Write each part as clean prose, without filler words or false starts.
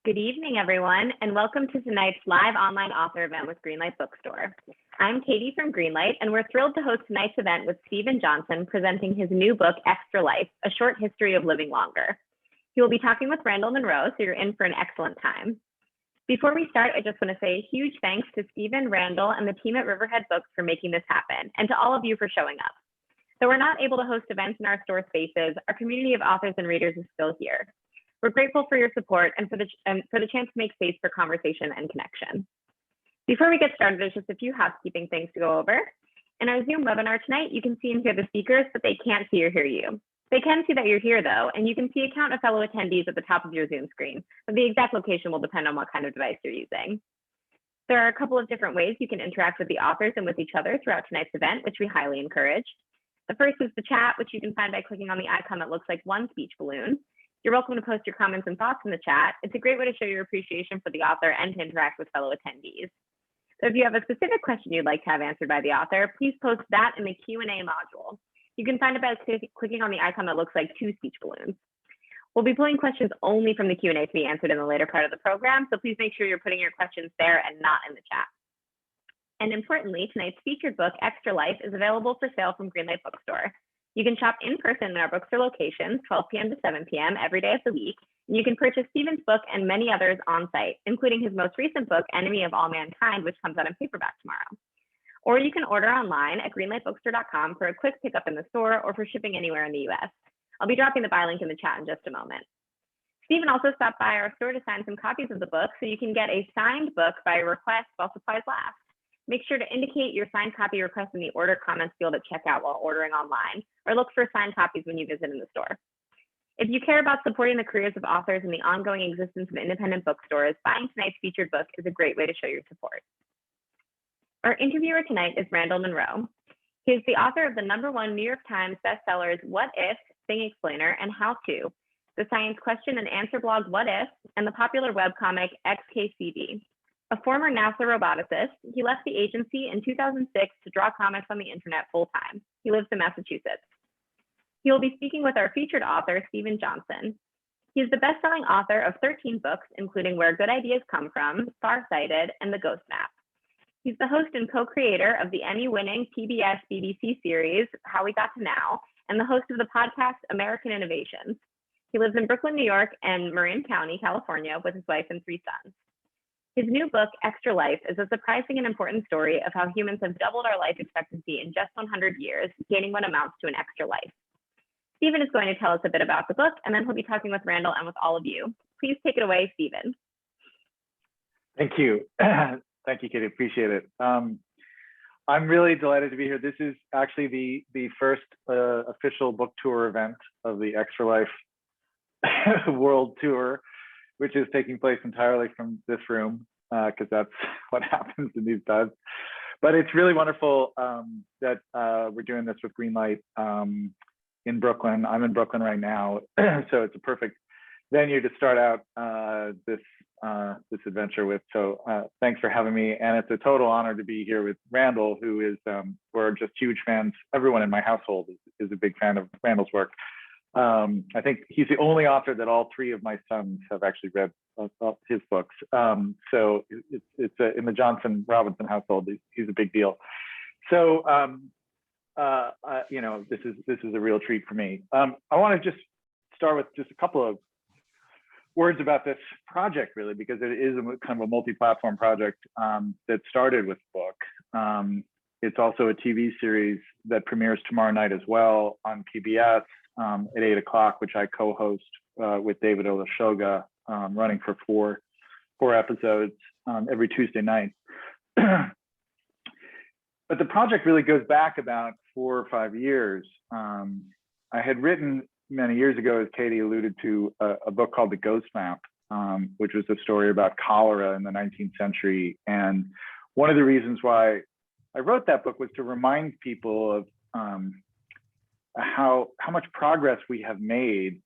Good evening, everyone, and welcome to tonight's live online author event with Greenlight Bookstore. I'm Katie from Greenlight, and we're thrilled to host tonight's event with Stephen Johnson presenting his new book, Extra Life, A Short History of Living Longer. He will be talking with Randall Monroe, so you're in for an excellent time. Before we start, I just want to say a huge thanks to Stephen, Randall, and the team at Riverhead Books for making this happen, and to all of you for showing up. Though we're not able to host events in our store spaces, our community of authors and readers is still here. We're grateful for your support and for the chance to make space for conversation and connection. Before we get started, there's just a few housekeeping things to go over. In our Zoom webinar tonight, you can see and hear the speakers, but they can't see or hear you. They can see that you're here though, and you can see a count of fellow attendees at the top of your Zoom screen, but the exact location will depend on what kind of device you're using. There are a couple of different ways you can interact with the authors and with each other throughout tonight's event, which we highly encourage. The first is the chat, which you can find by clicking on the icon that looks like one speech balloon. You're welcome to post your comments and thoughts in the chat. It's a great way to show your appreciation for the author and to interact with fellow attendees. So if you have a specific question you'd like to have answered by the author, please post that in the Q&A module. You can find it by clicking on the icon that looks like two speech balloons. We'll be pulling questions only from the Q&A to be answered in the later part of the program, so please make sure you're putting your questions there and not in the chat. And importantly, tonight's featured book, Extra Life, is available for sale from Greenlight Bookstore. You can shop in person in our bookstore locations, 12 p.m. to 7 p.m. every day of the week. And you can purchase Stephen's book and many others on site, including his most recent book, Enemy of All Mankind, which comes out in paperback tomorrow. Or you can order online at greenlightbookstore.com for a quick pickup in the store or for shipping anywhere in the US. I'll be dropping the buy link in the chat in just a moment. Stephen also stopped by our store to sign some copies of the book, so you can get a signed book by request while supplies last. Make sure to indicate your signed copy request in the order comments field at checkout while ordering online, or look for signed copies when you visit in the store. If you care about supporting the careers of authors and the ongoing existence of independent bookstores, buying tonight's featured book is a great way to show your support. Our interviewer tonight is Randall Munroe. He is the author of the #1 New York Times bestsellers, What If, Thing Explainer, and How To, the science question and answer blog, What If, and the popular webcomic, XKCD. A former NASA roboticist, he left the agency in 2006 to draw comics on the internet full-time. He lives in Massachusetts. He will be speaking with our featured author, Stephen Johnson. He is the best-selling author of 13 books, including Where Good Ideas Come From, Farsighted, and The Ghost Map. He's the host and co-creator of the Emmy-winning PBS-BBC series, How We Got to Now, and the host of the podcast, American Innovations. He lives in Brooklyn, New York, and Marin County, California, with his wife and 3 sons. His new book, Extra Life, is a surprising and important story of how humans have doubled our life expectancy in just 100 years, gaining what amounts to an extra life. Stephen is going to tell us a bit about the book, and then he'll be talking with Randall and with all of you. Please take it away, Stephen. Thank you. Thank you, Katie. Appreciate it. I'm really delighted to be here. This is actually the first official book tour event of the Extra Life World Tour, which is taking place entirely from this room, because that's what happens in these times. But it's really wonderful that we're doing this with Greenlight in Brooklyn. I'm in Brooklyn right now, so it's a perfect venue to start out this adventure with. So thanks for having me, and it's a total honor to be here with Randall, who is we're just huge fans. Everyone in my household is a big fan of Randall's work. I think he's the only author that all 3 of my sons have actually read his books. So it's in the Johnson Robinson household, he's a big deal. So you know, this is a real treat for me. I want to just start with just a couple of words about this project, really, because it is kind of a multi-platform project that started with the book. It's also a TV series that premieres tomorrow night as well on PBS. At 8 o'clock, which I co-host with David Olashoga, running for four episodes every Tuesday night. But the project really goes back about 4 or 5 years. I had written many years ago, as Katie alluded to, a book called The Ghost Map, which was a story about cholera in the 19th century. And one of the reasons why I wrote that book was to remind people of how much progress we have made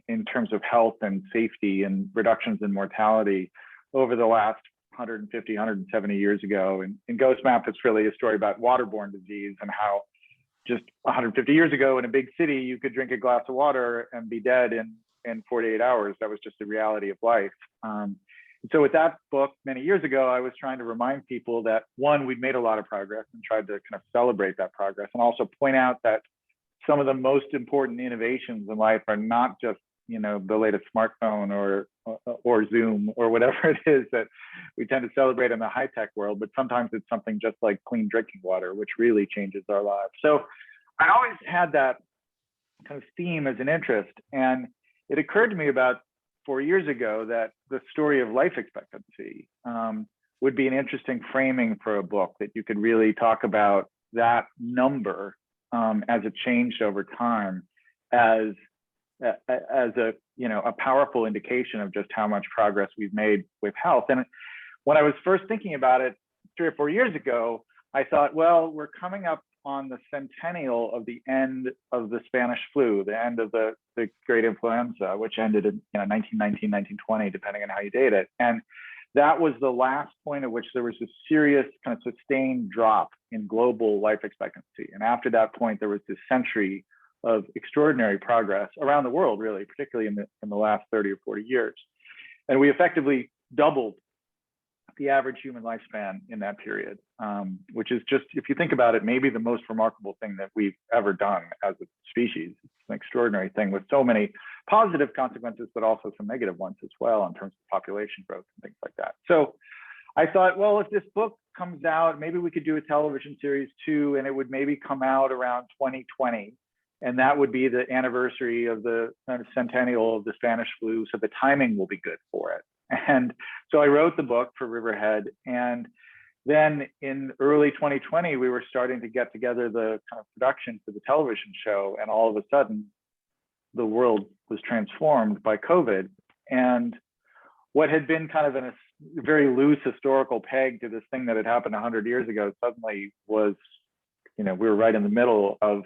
in terms of health and safety and reductions in mortality over the last 150, 170 years ago. And in Ghost Map, it's really a story about waterborne disease and how just 150 years ago in a big city, you could drink a glass of water and be dead in 48 hours. That was just the reality of life. So with that book many years ago, I was trying to remind people that, one, we'd made a lot of progress and tried to kind of celebrate that progress, and also point out that some of the most important innovations in life are not just, the latest smartphone or Zoom or whatever it is that we tend to celebrate in the high-tech world, but sometimes it's something just like clean drinking water, which really changes our lives. So I always had that kind of theme as an interest, and it occurred to me about 4 years ago that the story of life expectancy would be an interesting framing for a book, that you could really talk about that number as it changed over time as a powerful indication of just how much progress we've made with health. And when I was first thinking about it 3 or 4 years ago, I thought, well, we're coming up on the centennial of the end of the Spanish flu, the end of the Great Influenza, which ended in 1919, 1920, depending on how you date it. And that was the last point at which there was a serious kind of sustained drop in global life expectancy. And after that point, there was this century of extraordinary progress around the world, really, particularly in the last 30 or 40 years. And we effectively doubled the average human lifespan in that period, which is just, if you think about it, maybe the most remarkable thing that we've ever done as a species. It's an extraordinary thing with so many positive consequences, but also some negative ones as well in terms of population growth and things like that. So I thought, well, if this book comes out, maybe we could do a television series too, and it would maybe come out around 2020. And that would be the anniversary of the kind of centennial of the Spanish flu. So the timing will be good for it. And so I wrote the book for Riverhead. And then in early 2020, we were starting to get together the kind of production for the television show. And all of a sudden, the world was transformed by COVID. And what had been kind of a very loose historical peg to this thing that had happened 100 years ago suddenly was, we were right in the middle of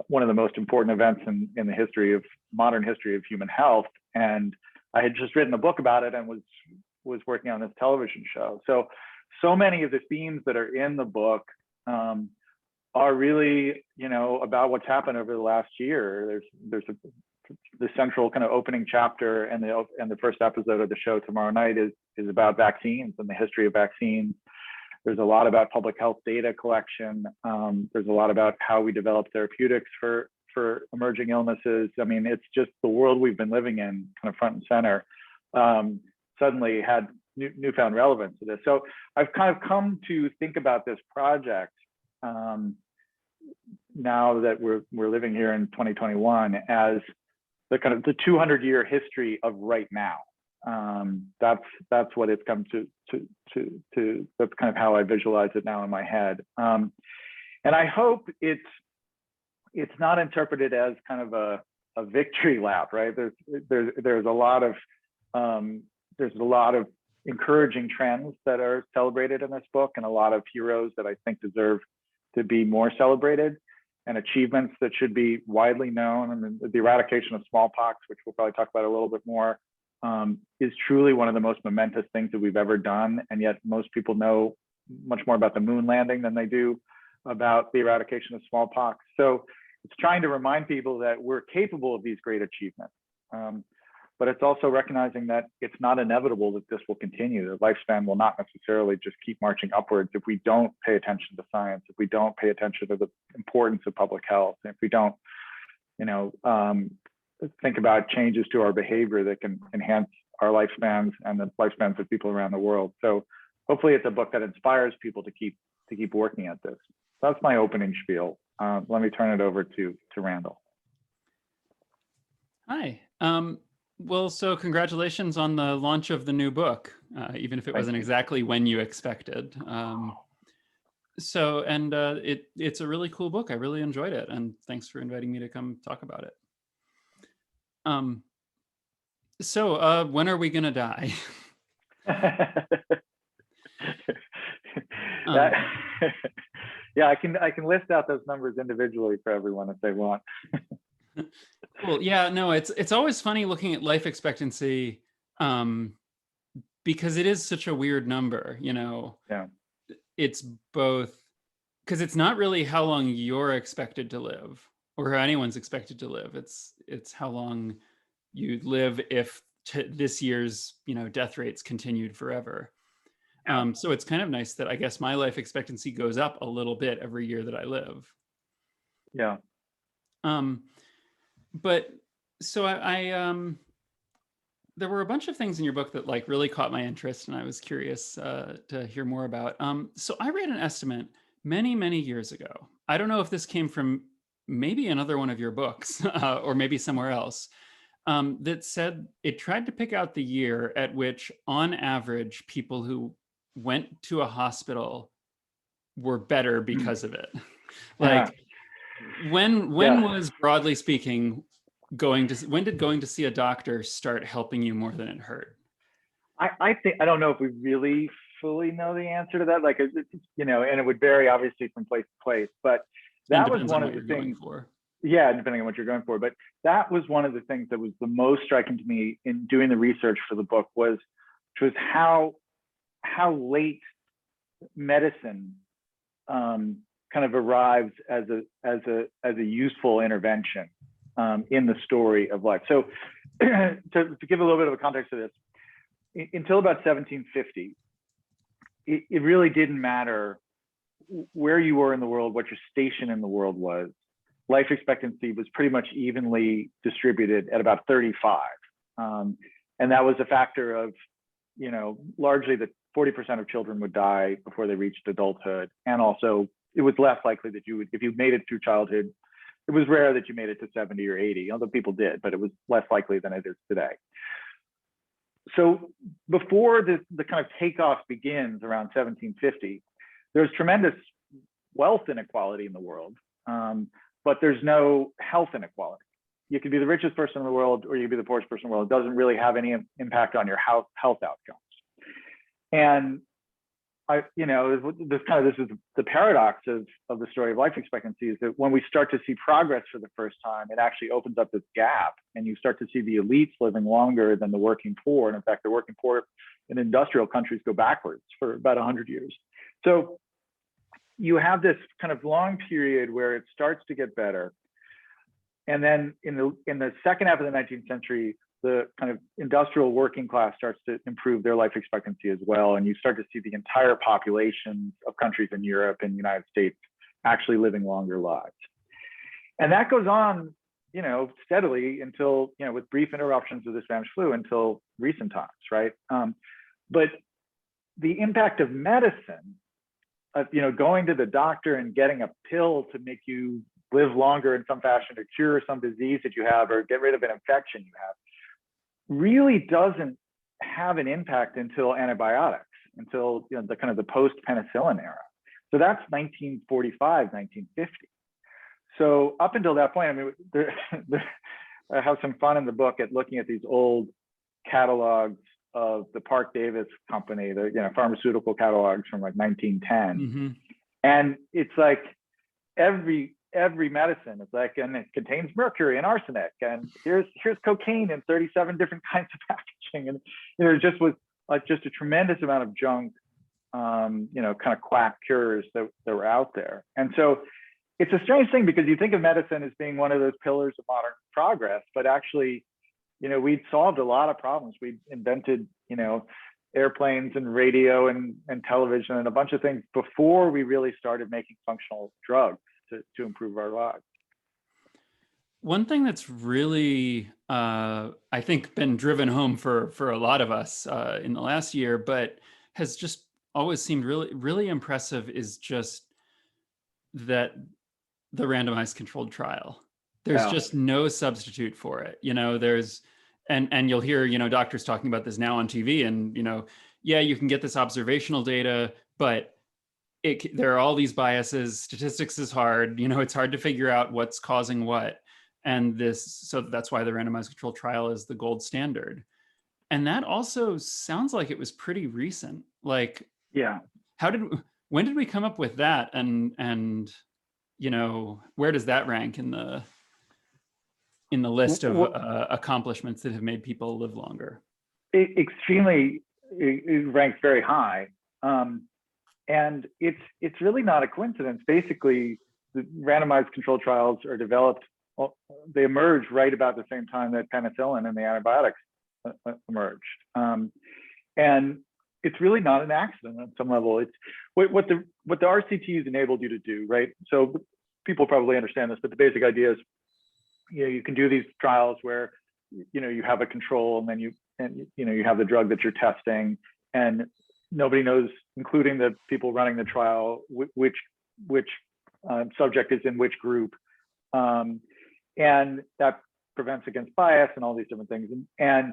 one of the most important events in the modern history of human health. And I had just written a book about it and was working on this television show. So many of the themes that are in the book are really, about what's happened over the last year. There's the central kind of opening chapter, and the first episode of the show tomorrow night is about vaccines and the history of vaccines. There's a lot about public health data collection. There's a lot about how we develop therapeutics for emerging illnesses. I mean, it's just the world we've been living in, kind of front and center, suddenly had newfound relevance to this. So I've kind of come to think about this project now that we're living here in 2021 as the kind of the 200-year history of right now. That's what it's come to that's kind of how I visualize it now in my head. And I hope it's not interpreted as kind of a victory lap, right? There's a lot of encouraging trends that are celebrated in this book, and a lot of heroes that I think deserve to be more celebrated, and achievements that should be widely known. I mean, the eradication of smallpox, which we'll probably talk about a little bit more, is truly one of the most momentous things that we've ever done. And yet most people know much more about the moon landing than they do about the eradication of smallpox. So it's trying to remind people that we're capable of these great achievements. But it's also recognizing that it's not inevitable that this will continue. The lifespan will not necessarily just keep marching upwards if we don't pay attention to science, if we don't pay attention to the importance of public health, if we don't, think about changes to our behavior that can enhance our lifespans and the lifespans of people around the world. So hopefully it's a book that inspires people to keep working at this. That's my opening spiel. Let me turn it over to Randall. Hi. Well, so congratulations on the launch of the new book, even if it wasn't exactly when you expected. It's a really cool book. I really enjoyed it, and thanks for inviting me to come talk about it. When are we gonna die? Yeah, I can list out those numbers individually for everyone if they want. Cool. Yeah, no, it's always funny looking at life expectancy because it is such a weird number, Yeah. It's both because it's not really how long you're expected to live or how anyone's expected to live. It's how long you live if this year's, death rates continued forever. So it's kind of nice that I guess my life expectancy goes up a little bit every year that I live. Yeah. But so there were a bunch of things in your book that like really caught my interest, and I was curious to hear more about. So I read an estimate many, many years ago. I don't know if this came from maybe another one of your books or maybe somewhere else, that said it tried to pick out the year at which, on average, people who went to a hospital were better because of it. Like, when was, broadly speaking, when did going to see a doctor start helping you more than it hurt? I think, I don't know if we really fully know the answer to that. Like, and it would vary obviously from place to place, but that was one of the things. Yeah, depending on what you're going for. But that was one of the things that was the most striking to me in doing the research for the book was how late medicine kind of arrives as a useful intervention in the story of life. So to give a little bit of a context to this, until about 1750, it really didn't matter where you were in the world, what your station in the world was. Life expectancy was pretty much evenly distributed at about 35. And that was a factor of, largely that 40% of children would die before they reached adulthood. And also it was less likely that you would, if you made it through childhood, it was rare that you made it to 70 or 80, although people did, but it was less likely than it is today. So before the kind of takeoff begins around 1750, there's tremendous wealth inequality in the world, but there's no health inequality. You could be the richest person in the world or you could be the poorest person in the world. It doesn't really have any impact on your health outcomes. And this is the paradox of the story of life expectancy, is that when we start to see progress for the first time, it actually opens up this gap, and you start to see the elites living longer than the working poor. And in fact, the working poor in industrial countries go backwards for about 100 years. So you have this kind of long period where it starts to get better. And then in the second half of the 19th century, the kind of industrial working class starts to improve their life expectancy as well. And you start to see the entire populations of countries in Europe and the United States actually living longer lives. And that goes on, steadily until, with brief interruptions of the Spanish flu until recent times, right? But the impact of medicine, going to the doctor and getting a pill to make you live longer in some fashion, to cure some disease that you have or get rid of an infection you have, really doesn't have an impact until antibiotics, until the kind of the post-penicillin era. So that's 1945, 1950. So up until that point, I mean, I have some fun in the book at looking at these old catalogs of the Park Davis Company, the pharmaceutical catalogs from like 1910, and it's like every medicine is like, and it contains mercury and arsenic, and here's cocaine in 37 different kinds of packaging, and it just was like just a tremendous amount of junk, kind of quack cures that were out there. And so it's a strange thing, because you think of medicine as being one of those pillars of modern progress, but actually, we'd solved a lot of problems. We'd invented, airplanes and radio and television and a bunch of things before we really started making functional drugs to improve our lives. One thing that's really, I think, been driven home for a lot of us in the last year, but has just always seemed really, really impressive, is just that the randomized controlled trial. There's just no substitute for it. There's, and you'll hear, doctors talking about this now on TV, and, you can get this observational data, but there are all these biases. Statistics is hard. It's hard to figure out what's causing what. And so that's why the randomized controlled trial is the gold standard. And that also sounds like it was pretty recent. Like, yeah, when did we come up with that? And where does that rank in the list of accomplishments that have made people live longer? It ranks very high. And it's really not a coincidence. Basically, the randomized controlled trials are developed, they emerge right about the same time that penicillin and the antibiotics emerged. And it's really not an accident on some level. It's what the RCTs enabled you to do, right? So people probably understand this, but the basic idea is, you can do these trials where, you have a control, and then you have the drug that you're testing, and nobody knows, including the people running the trial, which subject is in which group, and that prevents against bias and all these different things. And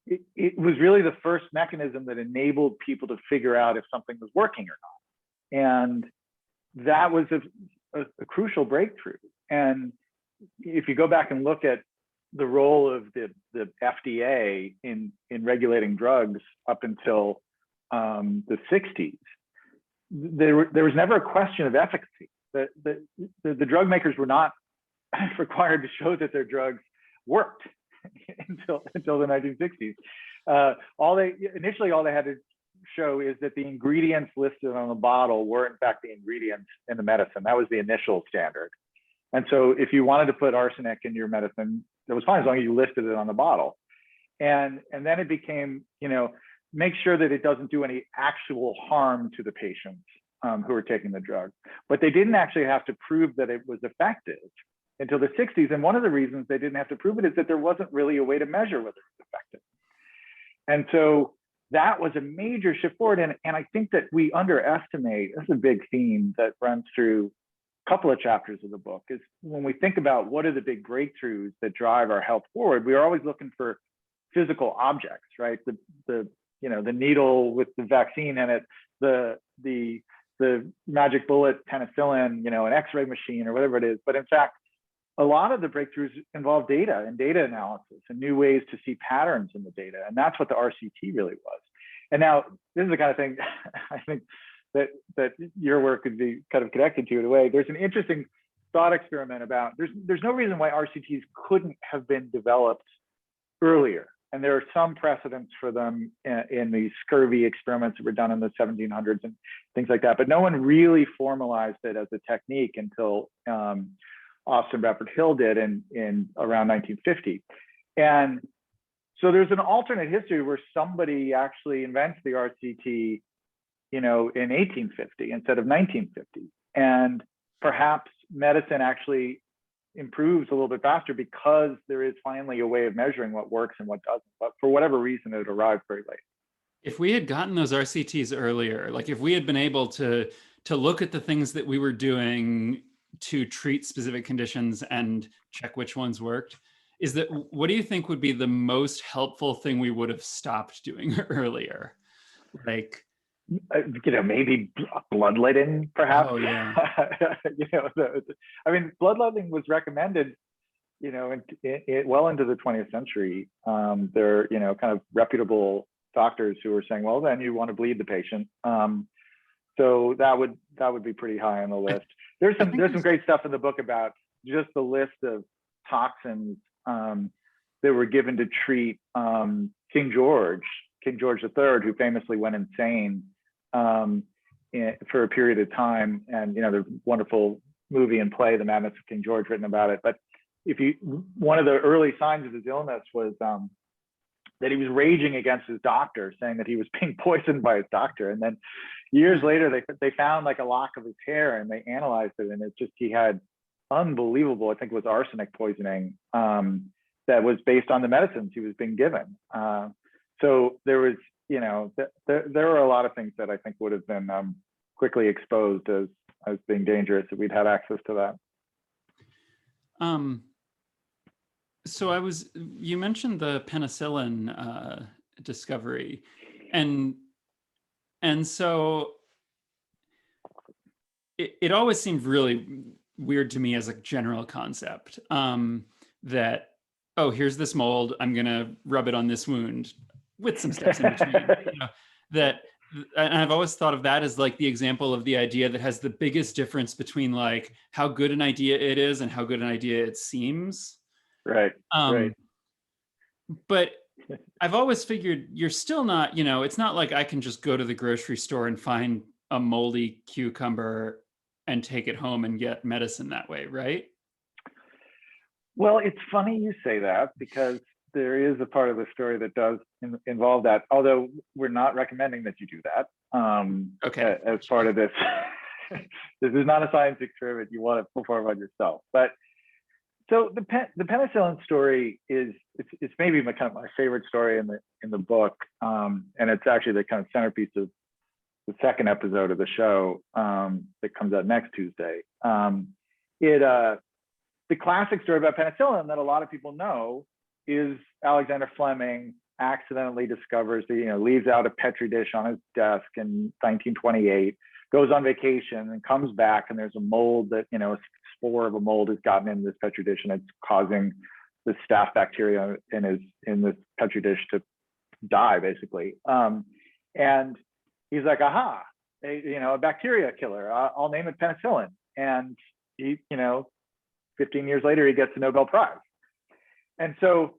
it was really the first mechanism that enabled people to figure out if something was working or not. And that was a crucial breakthrough. And if you go back and look at the role of the FDA in regulating drugs up until the 60s, there was never a question of efficacy. The drug makers were not required to show that their drugs worked until the 1960s. All they had to show is that the ingredients listed on the bottle were in fact the ingredients in the medicine. That was the initial standard. And so if you wanted to put arsenic in your medicine, it was fine as long as you listed it on the bottle. And then it became, make sure that it doesn't do any actual harm to the patients who are taking the drug. But they didn't actually have to prove that it was effective until the 60s. And one of the reasons they didn't have to prove it is that there wasn't really a way to measure whether it was effective. And so that was a major shift forward. And I think that we underestimate, this is a big theme that runs through a couple of chapters of the book, is when we think about what are the big breakthroughs that drive our health forward, we are always looking for physical objects, right? The needle with the vaccine in it, the magic bullet penicillin, an X-ray machine or whatever it is. But in fact, a lot of the breakthroughs involve data and data analysis and new ways to see patterns in the data. And that's what the RCT really was. And now this is the kind of thing I think that your work could be kind of connected to in a way. There's an interesting thought experiment about, there's no reason why RCTs couldn't have been developed earlier. And there are some precedents for them in the scurvy experiments that were done in the 1700s and things like that. But no one really formalized it as a technique until Austin Bradford Hill did in around 1950. And so there's an alternate history where somebody actually invents the RCT, in 1850 instead of 1950. And perhaps medicine actually improves a little bit faster because there is finally a way of measuring what works and what doesn't. But for whatever reason, it arrived very late. If we had gotten those RCTs earlier, like if we had been able to look at the things that we were doing to treat specific conditions and check which ones worked, what do you think would be the most helpful thing we would have stopped doing earlier? Like, maybe bloodletting, perhaps. Oh yeah. Bloodletting was recommended, well into the 20th century. There are, kind of reputable doctors who were saying, well, then you want to bleed the patient. So that would be pretty high on the list. There's some great stuff in the book about just the list of toxins that were given to treat King George III, who famously went insane for a period of time. And there's a wonderful movie and play, The Madness of King George, written about it. But one of the early signs of his illness was that he was raging against his doctor, saying that he was being poisoned by his doctor. And then years later, they found like a lock of his hair and they analyzed it, and he had unbelievable, I think it was arsenic poisoning that was based on the medicines he was being given. So there was, there were a lot of things that I think would have been quickly exposed as being dangerous if we'd had access to that. So you mentioned the penicillin discovery, and so it always seemed really weird to me as a general concept that, oh, here's this mold, I'm gonna rub it on this wound with some steps in between. And I've always thought of that as like the example of the idea that has the biggest difference between like how good an idea it is and how good an idea it seems. Right. Right. But I've always figured you're still not, it's not like I can just go to the grocery store and find a moldy cucumber and take it home and get medicine that way, right? Well, it's funny you say that, because there is a part of the story that does involve that, although we're not recommending that you do that Okay. as part of this. This is not a science experiment you want to perform on yourself. But so the penicillin story is it's maybe my kind of my favorite story in the book, and it's actually the kind of centerpiece of the second episode of the show that comes out next Tuesday. The classic story about penicillin that a lot of people know is Alexander Fleming accidentally discovers that, leaves out a Petri dish on his desk in 1928, goes on vacation and comes back, and there's a mold that, a spore of a mold has gotten in this Petri dish, and it's causing the staph bacteria in this Petri dish to die, basically. And he's like, aha, a bacteria killer. I'll name it penicillin. And he, 15 years later, he gets the Nobel Prize. And so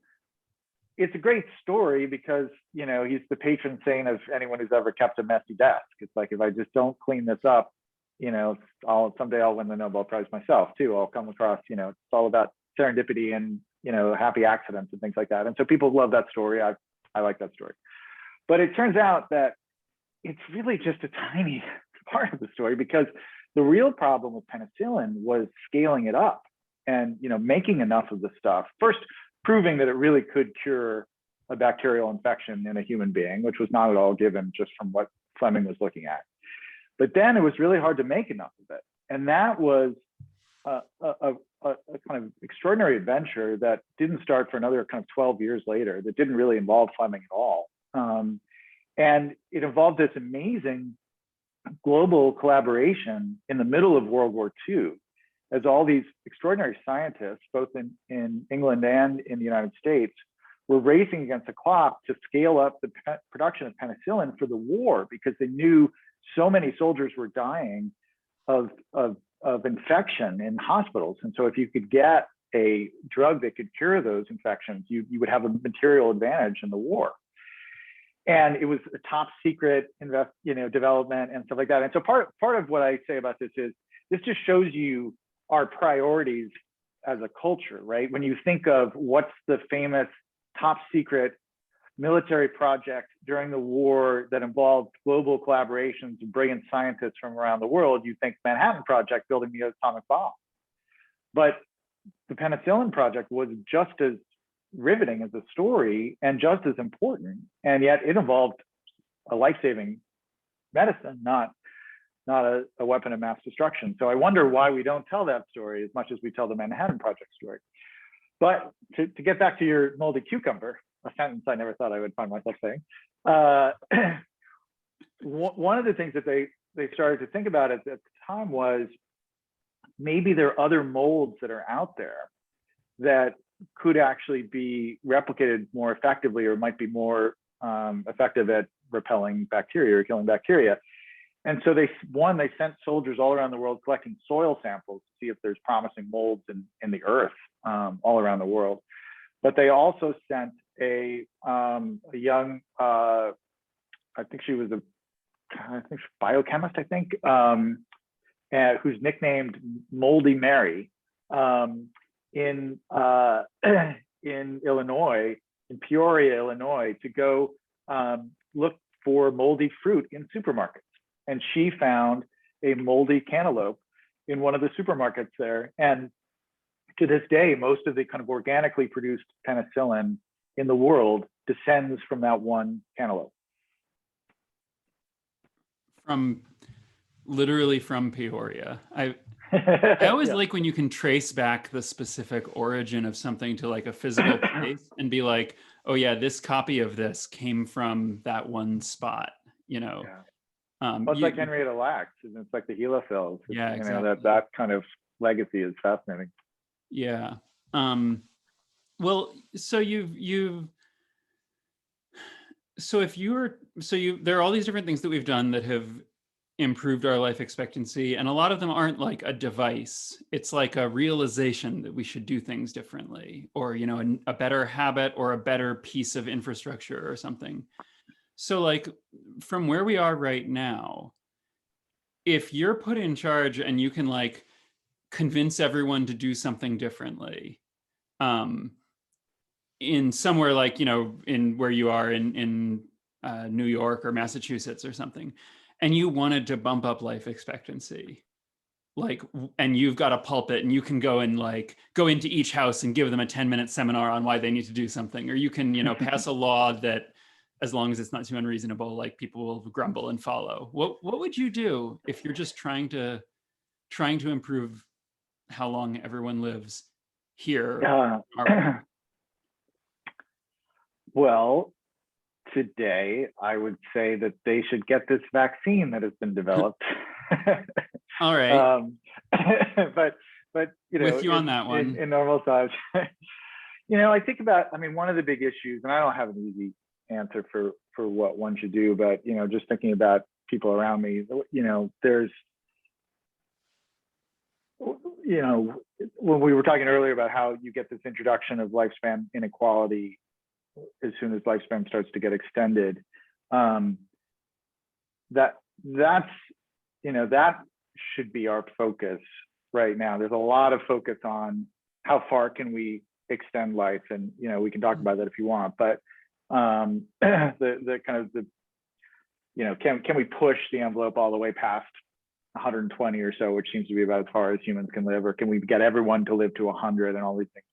it's a great story because, he's the patron saint of anyone who's ever kept a messy desk. It's like, if I just don't clean this up, someday I'll win the Nobel Prize myself too. I'll come across, it's all about serendipity and, happy accidents and things like that. And so people love that story. I like that story. But it turns out that it's really just a tiny part of the story, because the real problem with penicillin was scaling it up and making enough of the stuff. First, proving that it really could cure a bacterial infection in a human being, which was not at all given just from what Fleming was looking at. But then it was really hard to make enough of it. And that was a kind of extraordinary adventure that didn't start for another kind of 12 years later, that didn't really involve Fleming at all. And it involved this amazing global collaboration in the middle of World War II, as all these extraordinary scientists, both in England and in the United States, were racing against the clock to scale up the production of penicillin for the war, because they knew so many soldiers were dying of infection in hospitals. And so if you could get a drug that could cure those infections, you would have a material advantage in the war. And it was a top secret development and stuff like that. And so part of what I say about this is, this just shows you our priorities as a culture, right? When you think of what's the famous top secret military project during the war that involved global collaborations and brilliant scientists from around the world, you think Manhattan Project, building the atomic bomb. But the penicillin project was just as riveting as a story and just as important, and yet it involved a life-saving medicine, not a weapon of mass destruction. So I wonder why we don't tell that story as much as we tell the Manhattan Project story. But to get back to your moldy cucumber, a sentence I never thought I would find myself saying, one of the things that they started to think about at the time was, maybe there are other molds that are out there that could actually be replicated more effectively, or might be more effective at repelling bacteria or killing bacteria. And so they sent soldiers all around the world collecting soil samples to see if there's promising molds in the earth all around the world. But they also sent a young, I think she was biochemist, who's nicknamed Moldy Mary, in Illinois, in Peoria, Illinois, to go look for moldy fruit in supermarkets. And she found a moldy cantaloupe in one of the supermarkets there. And to this day, most of the kind of organically produced penicillin in the world descends from that one cantaloupe. Literally from Peoria. I always like when you can trace back the specific origin of something to like a physical place and be like, oh yeah, this copy of this came from that one spot, Yeah. Well, it's like Henrietta Lacks, and it's like the helophils. Yeah, exactly. That kind of legacy is fascinating. Yeah. Well, so there are all these different things that we've done that have improved our life expectancy, and a lot of them aren't like a device. It's like a realization that we should do things differently, or a better habit or a better piece of infrastructure or something. So like, from where we are right now, if you're put in charge and you can like convince everyone to do something differently, in somewhere like, in where you are in New York or Massachusetts or something, and you wanted to bump up life expectancy, and you've got a pulpit and you can go and go into each house and give them a 10-minute seminar on why they need to do something, or you can, pass a law that, as long as it's not too unreasonable, people will grumble and follow. What would you do if you're just trying to improve how long everyone lives here? Well, today I would say that they should get this vaccine that has been developed. All right. But with you on that one. In normal size. I think about, one of the big issues, and I don't have an easy answer for what one should do, but just thinking about people around me, there's, when we were talking earlier about how you get this introduction of lifespan inequality as soon as lifespan starts to get extended, that should be our focus right now. There's a lot of focus on how far can we extend life, and we can talk about that if you want, but can we push the envelope all the way past 120 or so, which seems to be about as far as humans can live, or can we get everyone to live to 100 and all these things?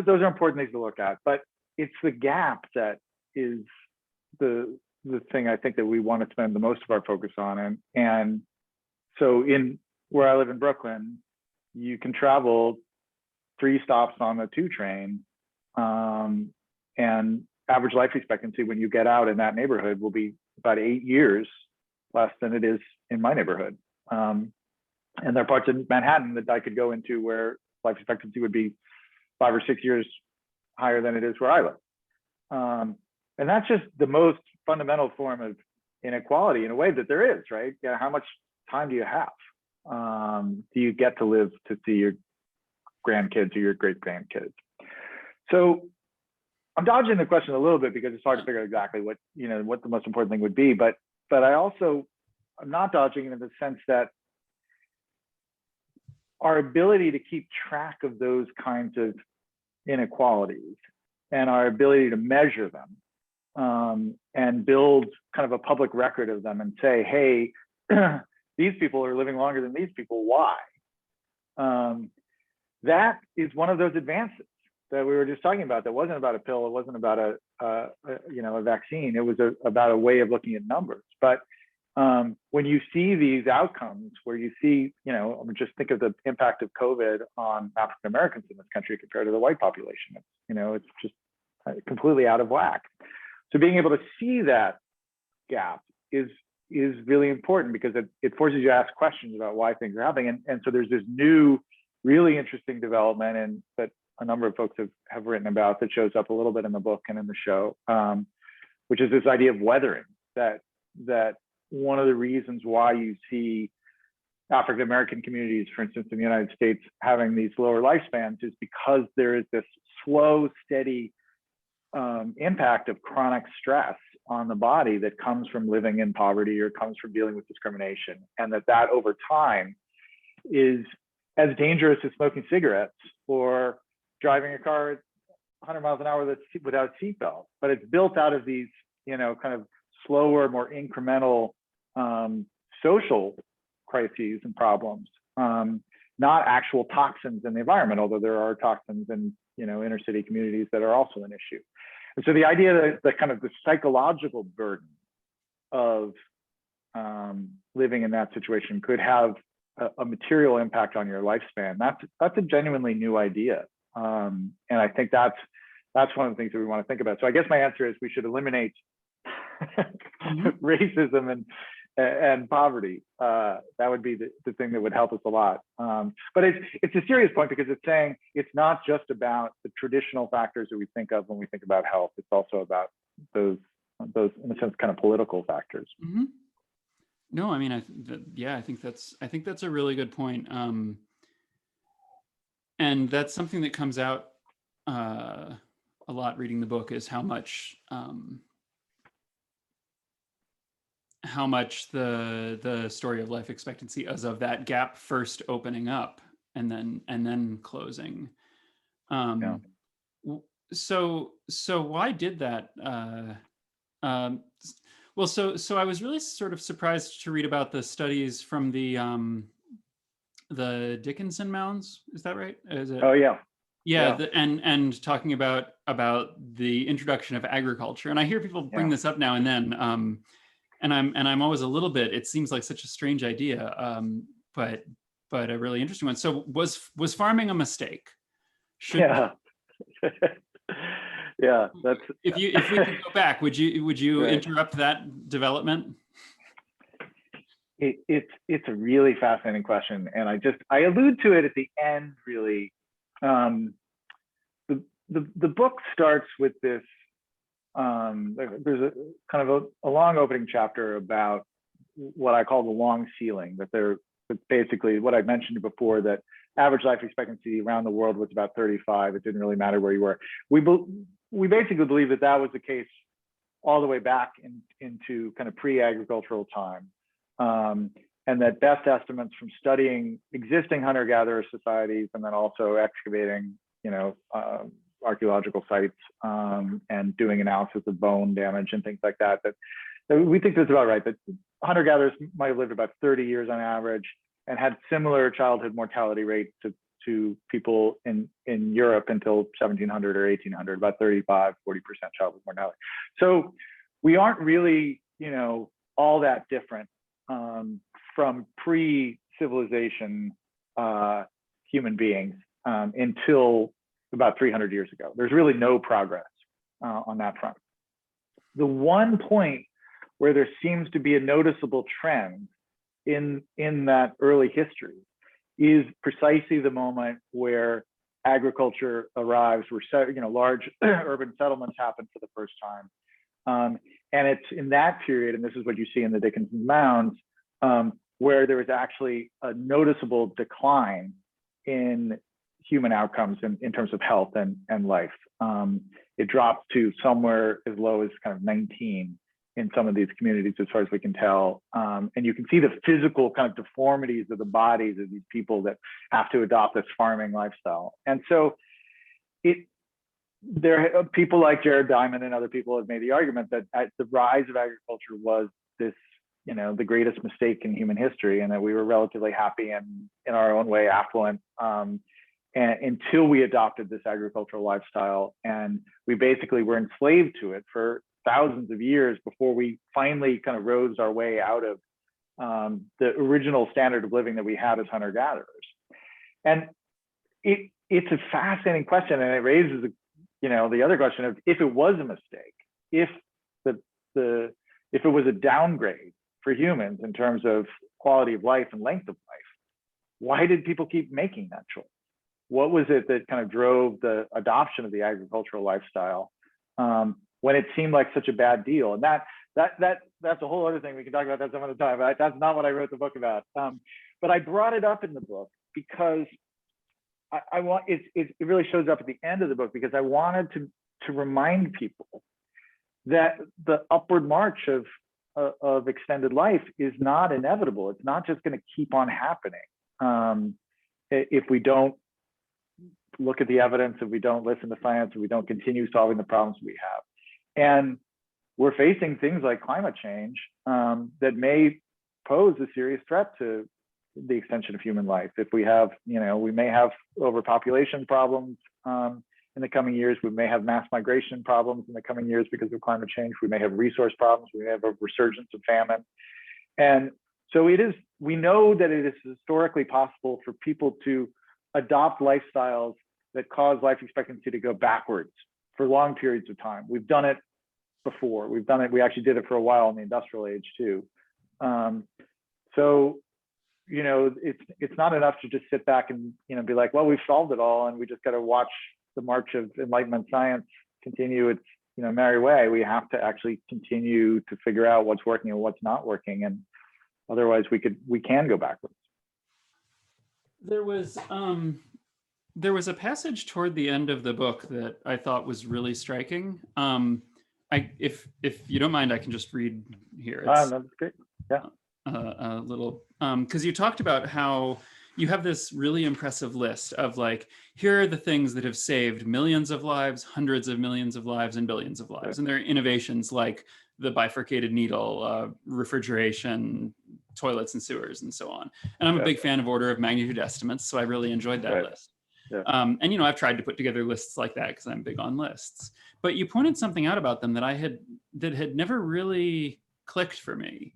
Those are important things to look at, but it's the gap that is the thing I think that we want to spend the most of our focus on. And so in where I live in Brooklyn, you can travel 3 stops on the 2 train, and average life expectancy when you get out in that neighborhood will be about 8 years less than it is in my neighborhood. And there are parts of Manhattan that I could go into where life expectancy would be 5 or 6 years higher than it is where I live. And that's just the most fundamental form of inequality in a way that there is, right? Yeah, how much time do you have? Do you get to live to see your grandkids or your great grandkids? So I'm dodging the question a little bit because it's hard to figure out exactly what the most important thing would be, but I'm not dodging it in the sense that our ability to keep track of those kinds of inequalities and our ability to measure them, and build kind of a public record of them and say, hey, these people are living longer than these people, why? That is one of those advances that we were just talking about. That wasn't about a pill, it wasn't about a vaccine, it was about a way of looking at numbers. But when you see these outcomes where you see, just think of the impact of COVID on African Americans in this country compared to the white population. It's just completely out of whack. So being able to see that gap is really important because it forces you to ask questions about why things are happening. And so there's this new, really interesting development, and that a number of folks have written about, that shows up a little bit in the book and in the show, which is this idea of weathering, that one of the reasons why you see African American communities, for instance, in the United States, having these lower lifespans is because there is this slow, steady impact of chronic stress on the body that comes from living in poverty or comes from dealing with discrimination, and that over time is as dangerous as smoking cigarettes or driving a car at 100 miles an hour without a seatbelt. But it's built out of these, kind of slower, more incremental social crises and problems, not actual toxins in the environment, although there are toxins in inner city communities that are also an issue. And so the idea that kind of the psychological burden of living in that situation could have a material impact on your lifespan, that's a genuinely new idea. And I think that's one of the things that we want to think about. So I guess my answer is we should eliminate racism and poverty. That would be the thing that would help us a lot. But it's a serious point because it's saying it's not just about the traditional factors that we think of when we think about health. It's also about those in a sense kind of political factors. Mm-hmm. No, I mean, I think that's a really good point. And that's something that comes out a lot reading the book, is how much the story of life expectancy is of that gap first opening up and then closing. so why did that? Um, well, so I was really sort of surprised to read about the studies from the Dickinson mounds. Is that right? Is it? Oh yeah, Yeah, yeah, and talking about the introduction of agriculture, and I hear people bring yeah. this up now and then, and I'm always a little bit. It seems like such a strange idea, but a really interesting one. So was farming a mistake? Should Yeah. Yeah, that's if we could go back, would you right. interrupt that development? It's a really fascinating question, and I allude to it at the end. Really, the book starts with this. There's a kind of a long opening chapter about what I call the long ceiling. That basically what I mentioned before, that average life expectancy around the world was about 35. It didn't really matter where you were. We basically believe that that was the case all the way back into kind of pre-agricultural time. And that best estimates from studying existing hunter-gatherer societies and then also excavating, archaeological sites and doing analysis of bone damage and things like that, that we think that's about right, that hunter-gatherers might have lived about 30 years on average and had similar childhood mortality rates to people in Europe until 1700 or 1800, about 35, 40% childhood mortality. So we aren't really, all that different from pre-civilization human beings until about 300 years ago. There's really no progress on that front. The one point where there seems to be a noticeable trend in that early history is precisely the moment where agriculture arrives, where large urban settlements happen for the first time. And it's in that period, and this is what you see in the Dickinson mounds, where there was actually a noticeable decline in human outcomes in terms of health and life. It drops to somewhere as low as kind of 19 in some of these communities, as far as we can tell. And you can see the physical kind of deformities of the bodies of these people that have to adopt this farming lifestyle. And so there are people like Jared Diamond and other people have made the argument that the rise of agriculture was this, the greatest mistake in human history, and that we were relatively happy and in our own way affluent and until we adopted this agricultural lifestyle. And we basically were enslaved to it for thousands of years before we finally kind of rose our way out of the original standard of living that we had as hunter-gatherers. And it's a fascinating question, and it raises the other question of, if it was a mistake, if it was a downgrade for humans in terms of quality of life and length of life, why did people keep making that choice? What was it that kind of drove the adoption of the agricultural lifestyle when it seemed like such a bad deal? And that's a whole other thing. We can talk about that some other time. That's not what I wrote the book about. But I brought it up in the book because I want it really shows up at the end of the book, because I wanted to remind people that the upward march of extended life is not inevitable. It's not just going to keep on happening if we don't look at the evidence, if we don't listen to science, if we don't continue solving the problems we have. And we're facing things like climate change that may pose a serious threat to the extension of human life. If we have, we may have overpopulation problems in the coming years. We may have mass migration problems in the coming years because of climate change. We may have resource problems. We may have a resurgence of famine. And so we know that it is historically possible for people to adopt lifestyles that cause life expectancy to go backwards for long periods of time. We've done it before. We actually did it for a while in the industrial age too. So, it's not enough to just sit back and, be like, well, we've solved it all and we just got to watch the march of Enlightenment science continue its, merry way. We have to actually continue to figure out what's working and what's not working. And otherwise we can go backwards. There was a passage toward the end of the book that I thought was really striking. If you don't mind, I can just read here. That's great. Yeah. A little, because you talked about how you have this really impressive list of like, here are the things that have saved millions of lives, hundreds of millions of lives, and billions of lives. And there are innovations like the bifurcated needle, refrigeration, toilets and sewers, and so on. And I'm a big fan of order of magnitude estimates, so I really enjoyed that list. And you know, I've tried to put together lists like that because I'm big on lists. But you pointed something out about them that had never really clicked for me,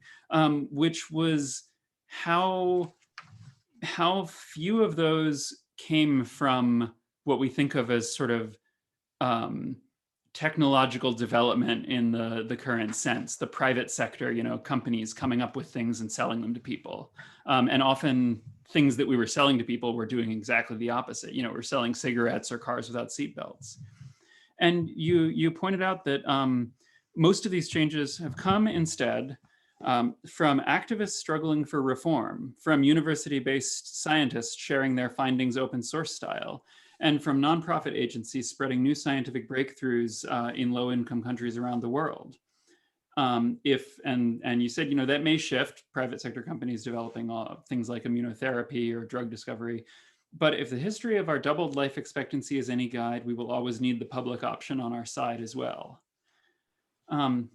which was how few of those came from what we think of as sort of technological development in the current sense, the private sector, you know, companies coming up with things and selling them to people. And often things that we were selling to people were doing exactly the opposite. You know, we're selling cigarettes or cars without seatbelts. And you pointed out that most of these changes have come instead from activists struggling for reform, from university-based scientists sharing their findings open source style, and from nonprofit agencies spreading new scientific breakthroughs in low-income countries around the world. And you said, you know, that may shift, private sector companies developing things like immunotherapy or drug discovery. But if the history of our doubled life expectancy is any guide, we will always need the public option on our side as well. And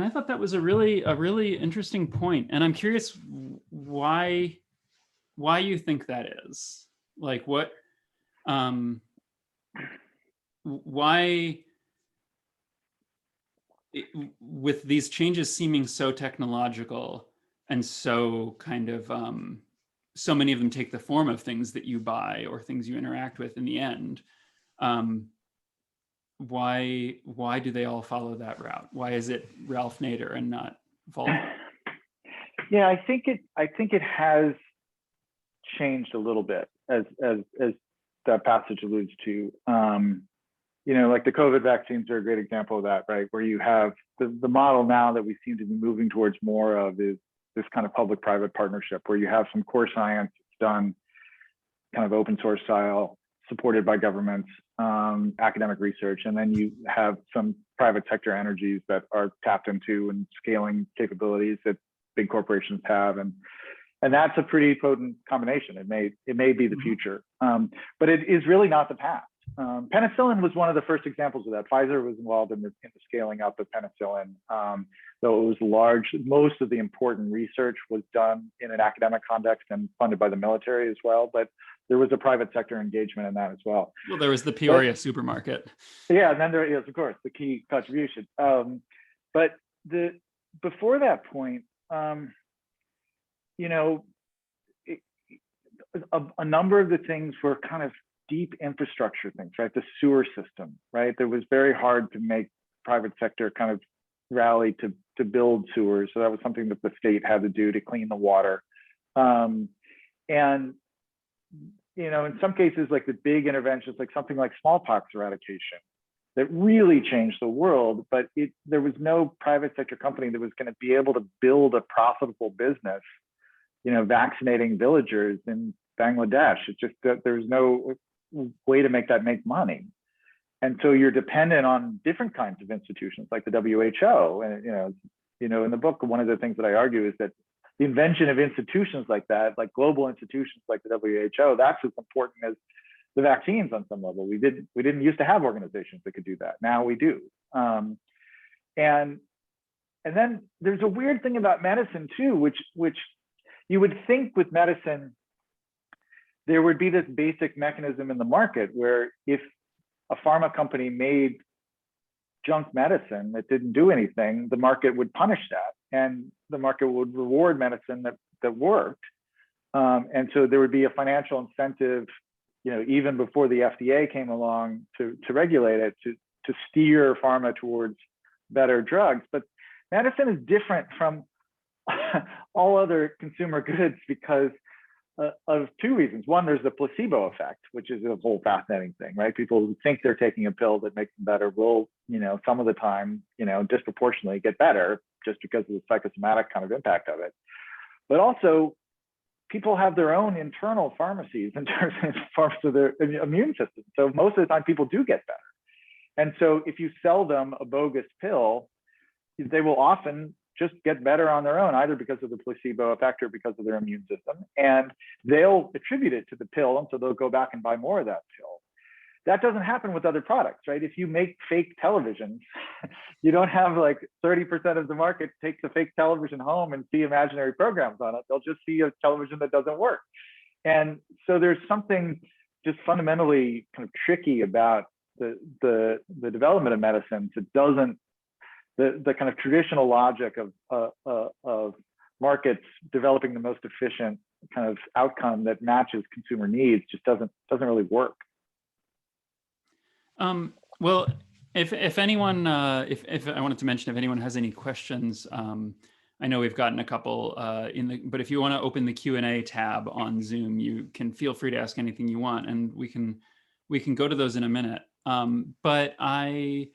I thought that was a really interesting point. And I'm curious why you think that is. Like what, why, with these changes seeming so technological and so kind of, so many of them take the form of things that you buy or things you interact with in the end. Why do they all follow that route? Why is it Ralph Nader and not Volvo? Yeah, I think it has changed a little bit, as that passage alludes to. You know, like the COVID vaccines are a great example of that, right? Where you have the model now that we seem to be moving towards more of is this kind of public-private partnership where you have some core science done kind of open source style, supported by governments, academic research, and then you have some private sector energies that are tapped into and scaling capabilities that big corporations have, and that's a pretty potent combination. It may be the future, but it is really not the past. Penicillin was one of the first examples of that. Pfizer was involved in the scaling up of penicillin, though it was large. Most of the important research was done in an academic context and funded by the military as well, but there was a private sector engagement in that as well. Well, there was the Peoria supermarket. Yeah, and then there is, of course, the key contribution. But before that point, you know, a number of the things were kind of deep infrastructure things, right? The sewer system, right? It was very hard to make private sector kind of rally to build sewers. So that was something that the state had to do to clean the water. And, you know, in some cases, like the big interventions, like something like smallpox eradication, that really changed the world, but there was no private sector company that was going to be able to build a profitable business, you know, vaccinating villagers in Bangladesh. It's just that there's no way to make that make money. And so you're dependent on different kinds of institutions like the WHO. And, you know, in the book, one of the things that I argue is that the invention of institutions like that, like global institutions like the WHO, that's as important as the vaccines on some level. We didn't used to have organizations that could do that. Now we do. And then there's a weird thing about medicine too, which you would think with medicine, there would be this basic mechanism in the market where if a pharma company made junk medicine that didn't do anything, the market would punish that, and the market would reward medicine that worked. And so there would be a financial incentive, you know, even before the FDA came along to regulate it, to steer pharma towards better drugs. But medicine is different from all other consumer goods because of two reasons. One, there's the placebo effect, which is a whole fascinating thing, right? People who think they're taking a pill that makes them better will, you know, some of the time, you know, disproportionately get better just because of the psychosomatic kind of impact of it. But also, people have their own internal pharmacies in terms of their immune system. So most of the time, people do get better. And so if you sell them a bogus pill, they will often just get better on their own, either because of the placebo effect or because of their immune system. And they'll attribute it to the pill. And so they'll go back and buy more of that pill. That doesn't happen with other products, right? If you make fake televisions, you don't have like 30% of the market take the fake television home and see imaginary programs on it. They'll just see a television that doesn't work. And so there's something just fundamentally kind of tricky about the development of medicines. It doesn't, the kind of traditional logic of markets developing the most efficient kind of outcome that matches consumer needs just doesn't really work. Well, if anyone, if I wanted to mention, if anyone has any questions, I know we've gotten a couple but if you want to open the Q&A tab on Zoom, you can feel free to ask anything you want, and we can go to those in a minute. But I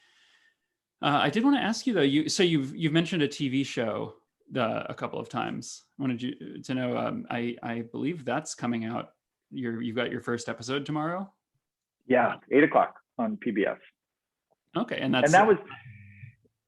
did want to ask you though, so you've mentioned a TV show a couple of times. I wanted you to know, I believe that's coming out. You've got your first episode tomorrow. Yeah, 8 o'clock on PBS. Okay, and that was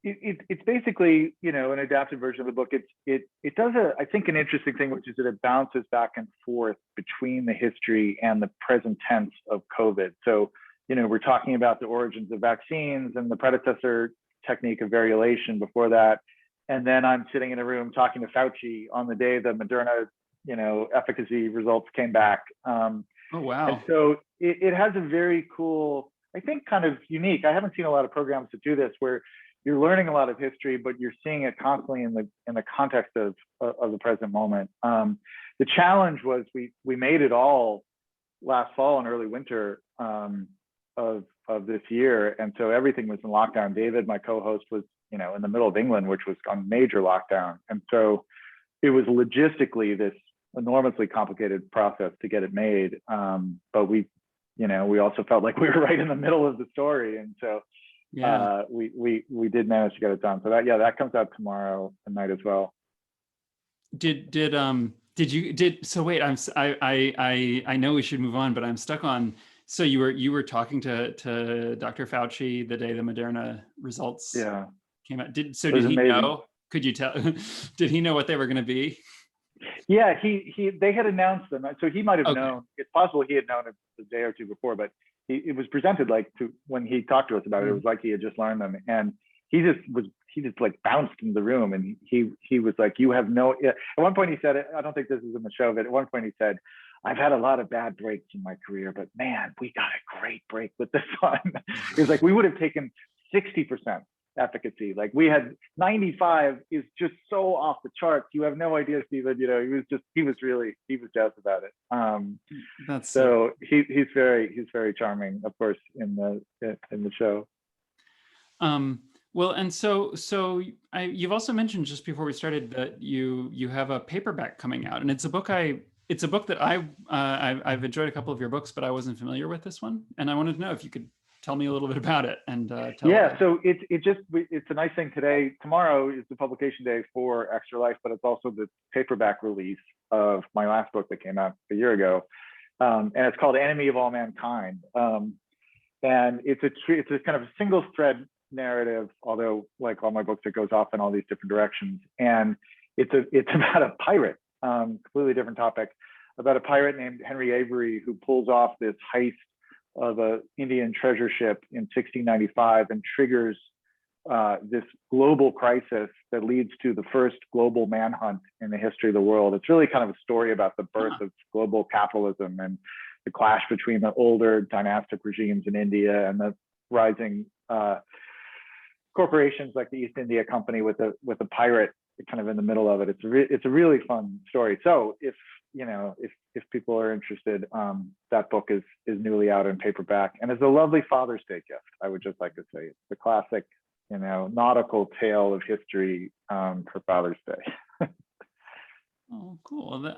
it's basically, you know, an adapted version of the book. It does I think an interesting thing, which is that it bounces back and forth between the history and the present tense of COVID. So, you know, we're talking about the origins of vaccines and the predecessor technique of variolation before that. And then I'm sitting in a room talking to Fauci on the day the Moderna, you know, efficacy results came back. Oh, wow. And so it has a very cool, I think, kind of unique. I haven't seen a lot of programs that do this, where you're learning a lot of history, but you're seeing it constantly in the context of the present moment. The challenge was we made it all last fall and early winter of this year, and so everything was in lockdown. David, my co-host, was, you know, in the middle of England, which was on major lockdown, and so it was logistically this enormously complicated process to get it made. But we also felt like we were right in the middle of the story, and so yeah, we did manage to get it done. So that comes out tomorrow night as well. So wait, I know we should move on, but I'm stuck on. So you were talking to Dr. Fauci the day the Moderna results came out. Did he know? Could you tell? Did he know what they were going to be? Yeah, they had announced them, so he might have known. It's possible he had known it a day or two before, but it was presented when he talked to us about it. It was like he had just learned them, and he just like bounced in the room, and he was like, "You have no." At one point he said, I don't think this is in the show, but at one point he said, "I've had a lot of bad breaks in my career, but man, we got a great break with this one." He was like, "We would have taken 60% efficacy. Like, we had 95 is just so off the charts. You have no idea, Stephen." You know, he was jazzed about it. So he's very charming, of course, in the show. Well, and so you've also mentioned just before we started that you have a paperback coming out, and it's a book that I've enjoyed a couple of your books, but I wasn't familiar with this one, and I wanted to know if you could tell me a little bit about it and so it's a nice thing today. Tomorrow is the publication day for Extra Life, but it's also the paperback release of my last book that came out a year ago, and it's called Enemy of All Mankind. And it's a kind of a single thread narrative, although like all my books, it goes off in all these different directions. And it's about a pirate, completely different topic, about a pirate named Henry Avery, who pulls off this heist of an Indian treasure ship in 1695 and triggers this global crisis that leads to the first global manhunt in the history of the world. It's really kind of a story about the birth of global capitalism and the clash between the older dynastic regimes in India and the rising corporations like the East India Company with a pirate kind of in the middle of it. It's a really fun story. So if people are interested, that book is newly out in paperback, and it's a lovely Father's Day gift. I would just like to say it's the classic, nautical tale of history for Father's Day. Oh, cool.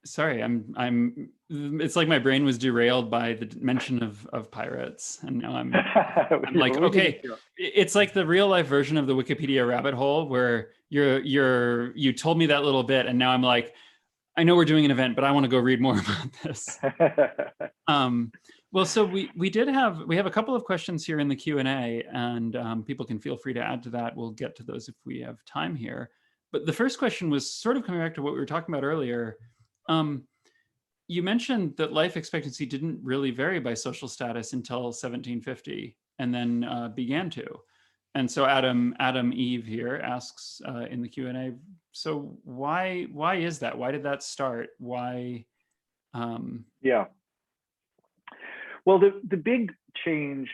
Sorry, it's like my brain was derailed by the mention of pirates, and now I'm like, okay, it's like the real life version of the Wikipedia rabbit hole where you told me that little bit, and now I'm like, I know we're doing an event, but I want to go read more about this. Well, so we have a couple of questions here in the Q&A, and people can feel free to add to that. We'll get to those if we have time here. But the first question was sort of coming back to what we were talking about earlier. You mentioned that life expectancy didn't really vary by social status until 1750, and then began to. And so Adam Eve here asks in the Q&A, so why is that? Why did that start? Why? Yeah. Well, the big change